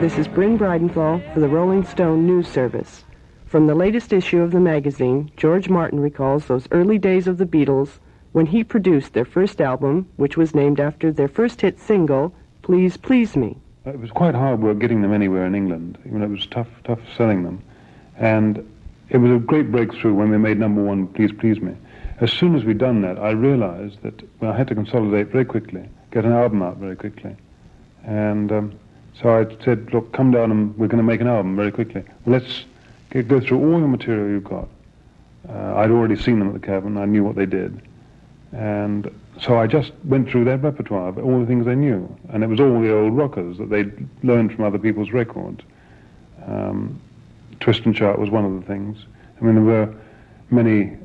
This is Bryn Bridenthal for the Rolling Stone News Service. From the latest issue of the magazine, George Martin recalls those early days of the Beatles when he produced their first album, which was named after their first hit single, Please Please Me. It was quite hard work getting them anywhere in England. It was tough selling them. And it was a great breakthrough when we made number one, Please Please Me. As soon as we'd done that, I realized that I had to consolidate very quickly, get an album out very quickly. And so I said, look, come down and we're going to make an album very quickly. Let's go through all the material you've got. I'd already seen them at the Cavern. I knew what they did. And so I just went through their repertoire, all the things they knew. And it was all the old rockers that they'd learned from other people's records. Twist and Shout was one of the things. I mean, there were many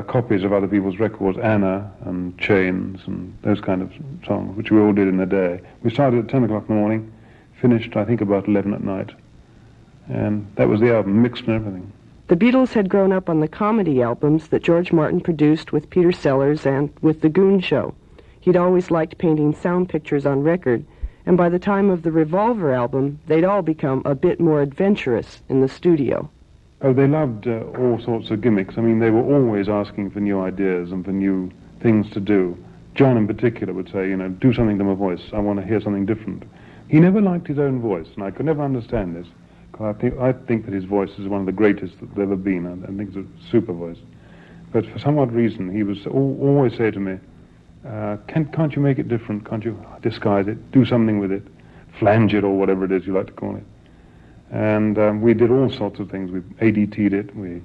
copies of other people's records, Anna and Chains and those kind of songs, which we all did in a day. We started at 10 o'clock in the morning, finished, I think, about 11 at night. And that was the album, mixed and everything. The Beatles had grown up on the comedy albums that George Martin produced with Peter Sellers and with The Goon Show. He'd always liked painting sound pictures on record, and by the time of the Revolver album, they'd all become a bit more adventurous in the studio. Oh, they loved all sorts of gimmicks. I mean, they were always asking for new ideas and for new things to do. John in particular would say, you know, do something to my voice. I want to hear something different. He never liked his own voice, and I could never understand this. I think that his voice is one of the greatest that there's ever been. I think it's a super voice. But for some odd reason, he was always say to me, can't you make it different? Can't you disguise it? Do something with it. Flange it, or whatever it is you like to call it. And we did all sorts of things. We ADT'd it. We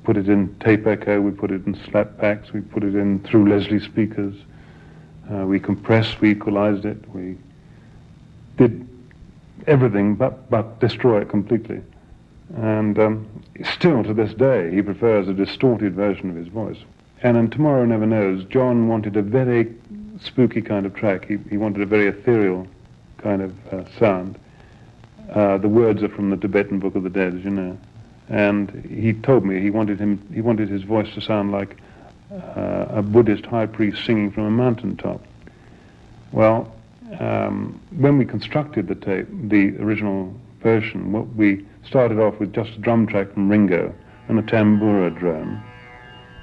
put it in tape echo. We put it in slapbacks. We put it in through Leslie speakers. We compressed. We equalized it. We did everything but destroy it completely. And still to this day, he prefers a distorted version of his voice. And in Tomorrow Never Knows, John wanted a very spooky kind of track. He wanted a very ethereal kind of sound. The words are from the Tibetan Book of the Dead, as you know. And he told me he wanted his voice to sound like a Buddhist high priest singing from a mountaintop. Well, when we constructed the tape, the original version, we started off with just a drum track from Ringo and a tambura drone.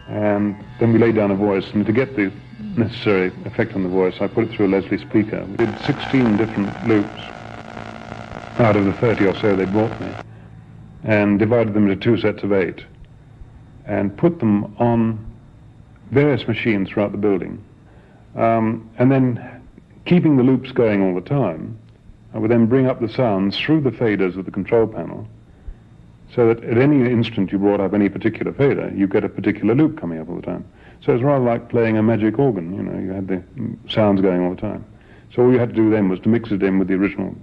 And then we laid down a voice, and to get the necessary effect on the voice, I put it through a Leslie speaker. We did 16 different loops out of the 30 or so they brought me, and divided them into 2 sets of 8, and put them on various machines throughout the building. And then, keeping the loops going all the time, I would then bring up the sounds through the faders of the control panel, so that at any instant you brought up any particular fader, you get a particular loop coming up all the time. So it's rather like playing a magic organ, you know, you had the sounds going all the time. So all you had to do then was to mix it in with the original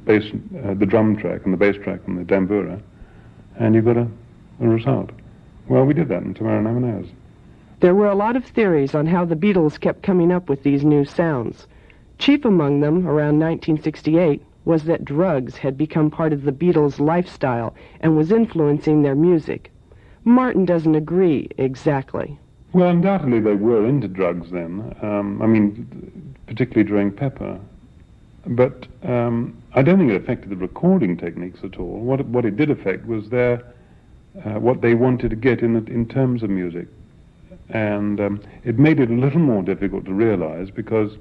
bass, the drum track and the bass track and the tambura, and you got a result. Well, we did that in Tomorrow Never Knows. There were a lot of theories on how the Beatles kept coming up with these new sounds. Chief among them, around 1968, was that drugs had become part of the Beatles' lifestyle and was influencing their music. Martin doesn't agree exactly. Well, undoubtedly they were into drugs then. I mean, particularly during Pepper. But I don't think it affected the recording techniques at all. What it did affect was what they wanted to get in terms of music. And it made it a little more difficult to realize because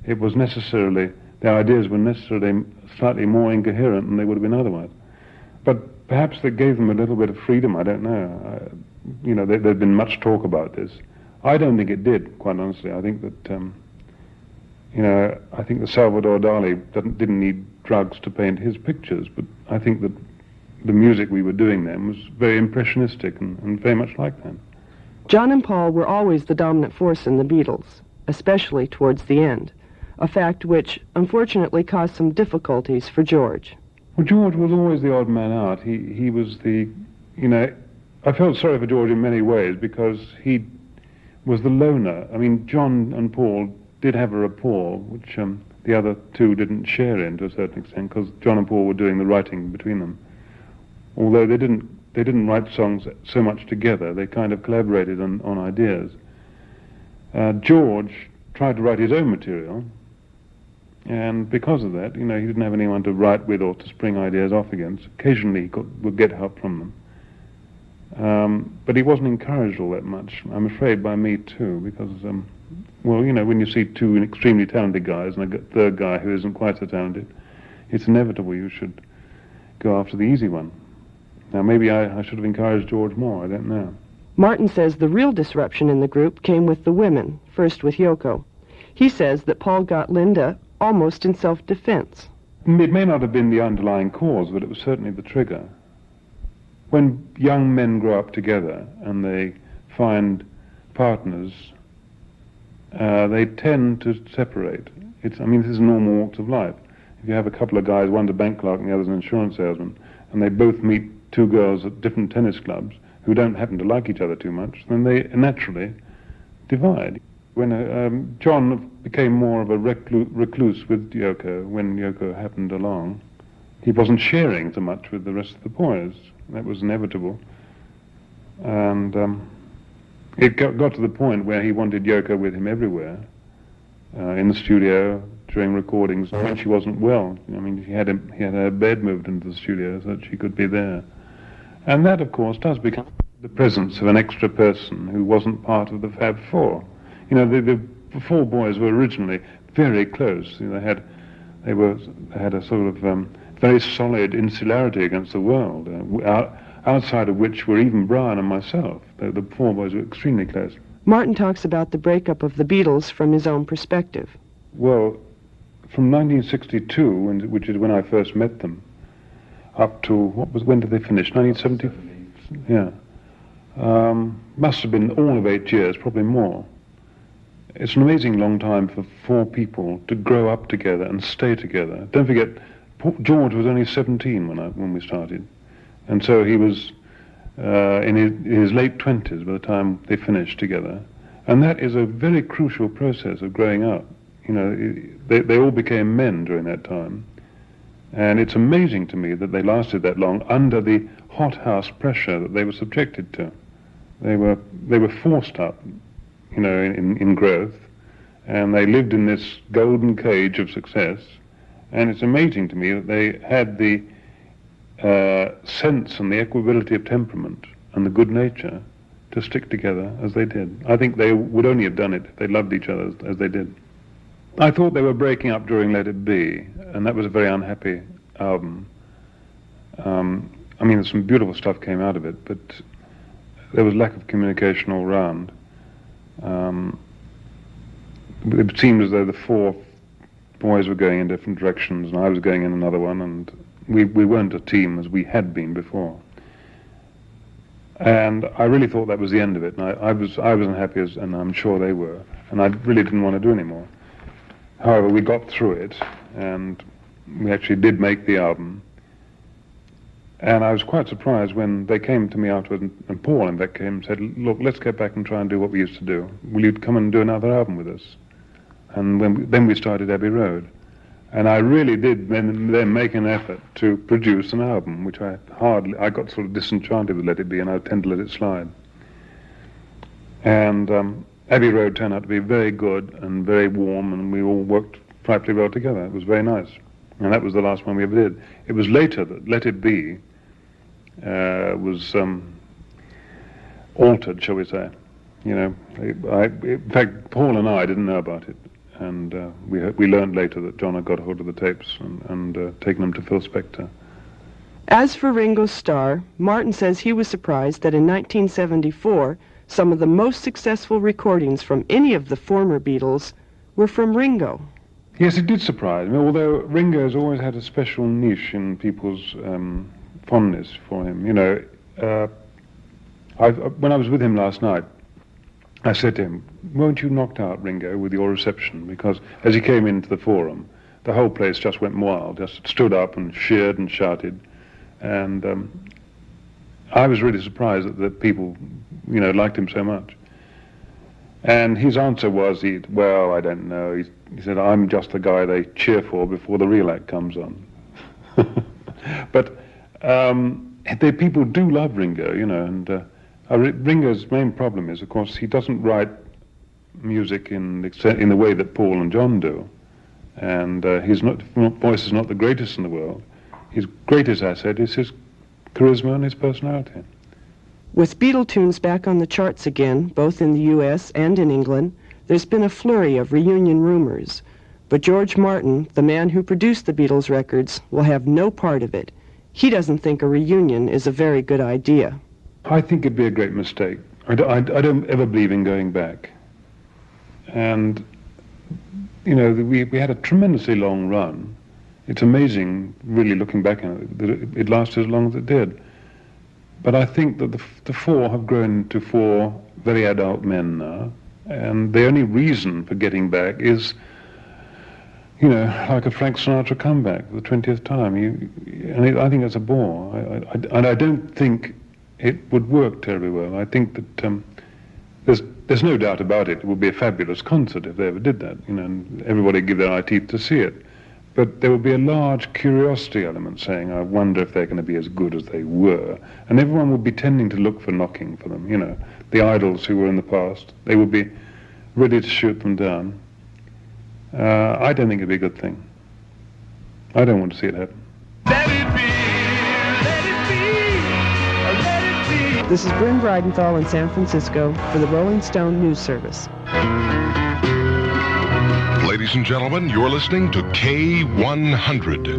it was necessarily, their ideas were necessarily slightly more incoherent than they would have been otherwise. But perhaps that gave them a little bit of freedom, I don't know. You know, there'd been much talk about this. I don't think it did, quite honestly. I think that, you know, I think that Salvador Dali didn't need drugs to paint his pictures, but I think that the music we were doing then was very impressionistic and very much like that. John and Paul were always the dominant force in the Beatles, especially towards the end, a fact which unfortunately caused some difficulties for George. Well, George was always the odd man out. He was the, you know, I felt sorry for George in many ways because he was the loner. I mean, John and Paul did have a rapport, which the other two didn't share in to a certain extent, because John and Paul were doing the writing between them. Although they didn't write songs so much together, they kind of collaborated on ideas. George tried to write his own material, And because of that, he didn't have anyone to write with or to spring ideas off against. Occasionally he would get help from them. But he wasn't encouraged all that much, I'm afraid, by me too, because, when you see two extremely talented guys and a third guy who isn't quite so talented, it's inevitable you should go after the easy one. Now, maybe I should have encouraged George more, I don't know. Martin says the real disruption in the group came with the women, first with Yoko. He says that Paul got Linda almost in self-defense. It may not have been the underlying cause, but it was certainly the trigger. When young men grow up together and they find partners, they tend to separate. This is normal walks of life. If you have a couple of guys, one's a bank clerk and the other's an insurance salesman, and they both meet two girls at different tennis clubs who don't happen to like each other too much, then they naturally divide. When John became more of a recluse with Yoko, when Yoko happened along, he wasn't sharing so much with the rest of the boys. That was inevitable. And it got to the point where he wanted Yoko with him everywhere, in the studio, during recordings, when she wasn't well. He had her bed moved into the studio so that she could be there. And that, of course, does become the presence of an extra person who wasn't part of the Fab Four. The four boys were originally very close. They had a sort of very solid insularity against the world, outside of which were even Brian and myself. The four boys were extremely close. Martin talks about the breakup of the Beatles from his own perspective. Well, from 1962, which is when I first met them, up to, when did they finish? 1970? Yeah. Must have been all of 8 years, probably more. It's an amazing long time for four people to grow up together and stay together. Don't forget, George was only 17 when we started, and so he was in his late 20s by the time they finished together. And that is a very crucial process of growing up. They all became men during that time. And it's amazing to me that they lasted that long under the hothouse pressure that they were subjected to. They were forced up, in growth, and they lived in this golden cage of success. And it's amazing to me that they had the sense and the equability of temperament and the good nature to stick together as they did. I think they would only have done it if they loved each other as they did. I thought they were breaking up during Let It Be, and that was a very unhappy album. Some beautiful stuff came out of it, but there was lack of communication all round. It seemed as though the four boys were going in different directions, and I was going in another one, and we weren't a team as we had been before. And I really thought that was the end of it, and I was unhappy, and I'm sure they were, and I really didn't want to do anymore. However, we got through it, and we actually did make the album. And I was quite surprised when they came to me afterwards, and Paul, in fact, came and said, "Look, let's get back and try and do what we used to do. Will you come and do another album with us?" And then we started Abbey Road. And I really did then make an effort to produce an album, which I got sort of disenchanted with Let It Be, and I tend to let it slide. And Abbey Road turned out to be very good and very warm, and we all worked frightfully well together. It was very nice. And that was the last one we ever did. It was later that Let It Be was altered, shall we say. In fact, Paul and I didn't know about it. And we learned later that John had got hold of the tapes and taken them to Phil Spector. As for Ringo's star, Martin says he was surprised that in 1974, some of the most successful recordings from any of the former Beatles were from Ringo. Yes, it did surprise me, although Ringo has always had a special niche in people's fondness for him. When I was with him last night, I said to him, "Weren't you knocked out, Ringo, with your reception?" Because as he came into the Forum, the whole place just went wild, just stood up and cheered and shouted. And I was really surprised that people, liked him so much. And his answer was, well, I don't know. He said, "I'm just the guy they cheer for before the real act comes on." But people do love Ringo, and Ringo's main problem is, of course, he doesn't write music in the way that Paul and John do. And his voice is not the greatest in the world. His greatest asset is his charisma and his personality. With Beatle tunes back on the charts again, both in the U.S. and in England, there's been a flurry of reunion rumors. But George Martin, the man who produced the Beatles records, will have no part of it. He doesn't think a reunion is a very good idea. I think it'd be a great mistake. I don't ever believe in going back. And, you know, we had a tremendously long run. It's amazing, really looking back on it, that it lasted as long as it did. But I think that the four have grown into four very adult men now, and the only reason for getting back is, you know, like a Frank Sinatra comeback for the 20th time. I think that's a bore. And I don't think it would work terribly well. I think that there's no doubt about it. It would be a fabulous concert if they ever did that, you know, and everybody would give their eye teeth to see it. But there would be a large curiosity element saying, I wonder if they're going to be as good as they were. And everyone would be tending to look for knocking for them, you know. The idols who were in the past, they would be ready to shoot them down. I don't think it'd be a good thing. I don't want to see it happen. Let it be, let it be, let it be. This is Bryn Breidenthal in San Francisco for the Rolling Stone News Service. Ladies and gentlemen, you're listening to K100.